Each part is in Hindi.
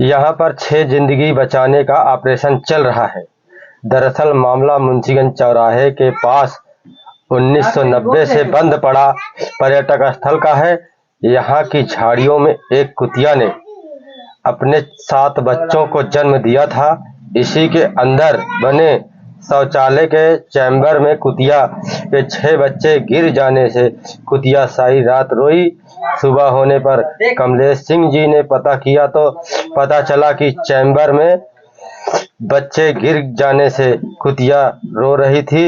यहाँ पर 6 जिंदगी बचाने का ऑपरेशन चल रहा है। दरअसल मामला मुंशीगंज चौराहे के पास 1990 से बंद पड़ा पर्यटक स्थल का है। यहाँ की झाड़ियों में एक कुतिया ने अपने 7 बच्चों को जन्म दिया था। इसी के अंदर बने शौचालय के चैम्बर में कुतिया के 6 बच्चे गिर जाने से कुतिया सारी रात रोई। सुबह होने पर कमलेश सिंह जी ने पता किया तो पता चला कि चैम्बर में बच्चे गिर जाने से कुतिया रो रही थी।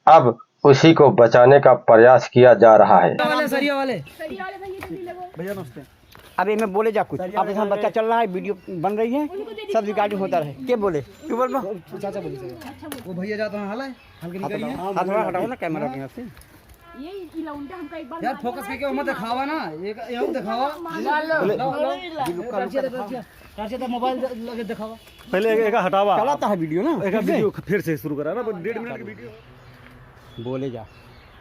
अब उसी को बचाने का प्रयास किया जा रहा है। भैया नमस्ते। अभी मैं बोले जा कुछ अब यहाँ बच्चा चल रहा है, वीडियो बन रही है, सब रिकॉर्डिंग होता रहे। क्या बोले क्यों बोल चाचा बोले वो भैया जाता है हाथ थोड़ा हटाओ ना कैमरा के यहाँ से यार, फोकस करके मत दिखावा ना, ये दिखावा मोबाइल लगे दिखावा। पहले एक हटावा चलाता है वीडियो ना, एक वीडियो फिर से शुरू करा ना, 1.5 मिनट की वीडियो। बोले जा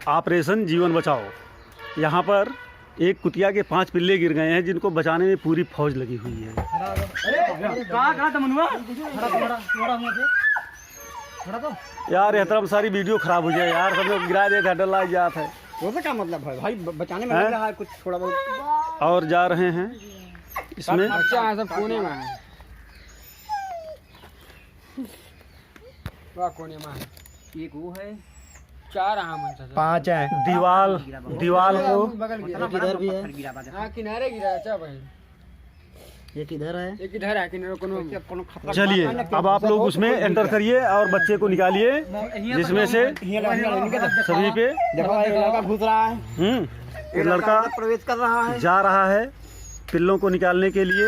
ऑपरेशन जीवन बचाओ। यहाँ पर एक कुतिया के 5 पिल्ले गिर गए हैं, जिनको बचाने में पूरी फौज लगी हुई है। यार यह तरफ सारी वीडियो खराब हो जाए यार, सब लोग गिरा देते डर लग जाता है। वो क्या मतलब है भाई, बचाने में लग रहा है कुछ थोड़ा बहुत। और जा रहे हैं इसमें सब कोने में है, कोने में है। एक वो है, 4 5 है। दीवाल को इधर भी है, किनारे गिरा चाचा भाई, एक इधर है, एक इधर है, किनारे कोनो खतरा। चलिए अब आप लोग उसमें एंटर करिए और बच्चे को निकालिए, जिसमें से सभी पे देखो एक लड़का घुस रहा है, एक लड़का प्रवेश कर रहा है, जा रहा है पिल्लों को निकालने के लिए।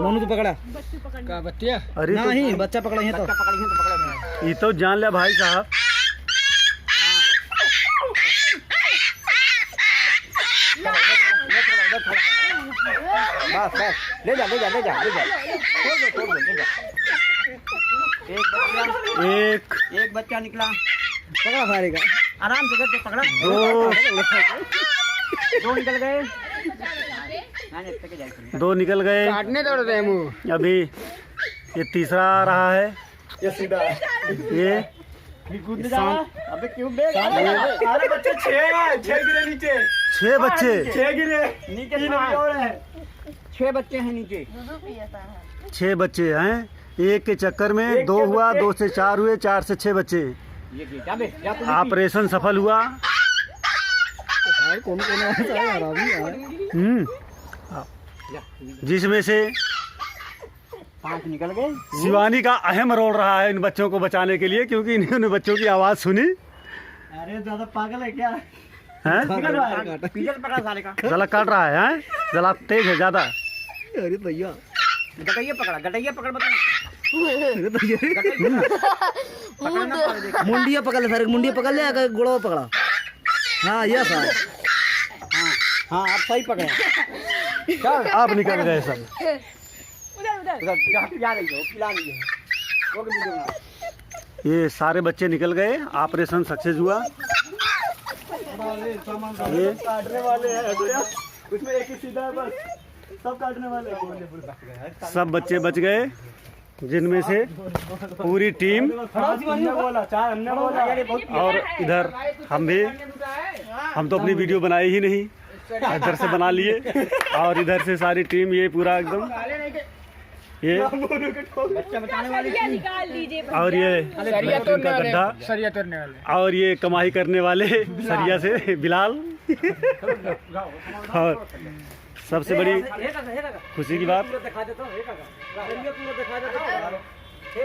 मोनू तो पकड़ा का बच्चा, अरे नहीं बच्चा पकड़ा है तो पकड़ा, ये तो जान लिया भाई साहब। बस ले जा एक बच्चा निकला, पकड़ा सारे का आराम से पकड़ा, 2 निकल गए, 2 निकल गए, काटने दौड़ रहे मुँह। अभी ये तीसरा आ रहा है, ये सीधा ये अबे क्यों सारे बच्चे 6 गिरे नीचे, 6 बच्चे 6 गिरे नीचे, 6 बच्चे हैं नीचे, 6 बच्चे हैं। एक के चक्कर में 2 हुआ, 2 से 4 हुए, 4 से 6 बच्चे। ऑपरेशन सफल हुआ। जिसमें से 5 निकल गए। शिवानी का अहम रोल रहा है इन बच्चों को बचाने के लिए, क्योंकि इन्होंने बच्चों की आवाज सुनी। अरे ज्यादा पागल है क्या है? गला काट रहा है, गला तेज है ज्यादा। अरे भैया गटैया पकड़ मुंडिया पकड़ ले, सारे मुंडिया पकड़ ले, अगर गुड़ा पकड़ा। हाँ ये सर, हाँ आप सही पकड़े। आप निकल गए सब। ये सारे बच्चे निकल गए, ऑपरेशन सक्सेस हुआ। ये काटने वाले हैं, कुछ में एक ही सीधा है, बस सब काटने वाले हैं। सब बच्चे बच गए, जिनमें से पूरी टीम और इधर हम तो अपनी वीडियो बनाई ही नहीं, इधर से बना लिए, और इधर से सारी टीम ये पूरा एकदम ये और ये का गड्ढा, और ये कमाई करने वाले सरिया से बिलाल। और सबसे बड़ी खुशी की बात,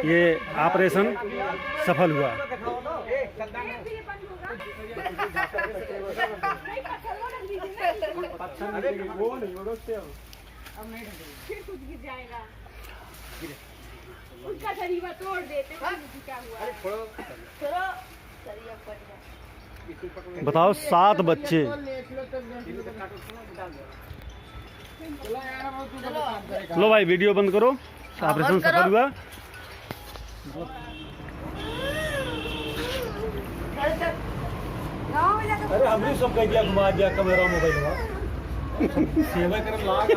ये ऑपरेशन सफल हुआ। उसका शरीर तोड़ देते क्या हुआ? बताओ 7 बच्चे। लो भाई वीडियो बंद करो, ऑपरेशन सफल हुआ। अरे हमने सब कह दिया, घुमा दिया कैमरा मोबाइल में। सेवा कर लाग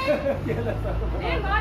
ए, माँ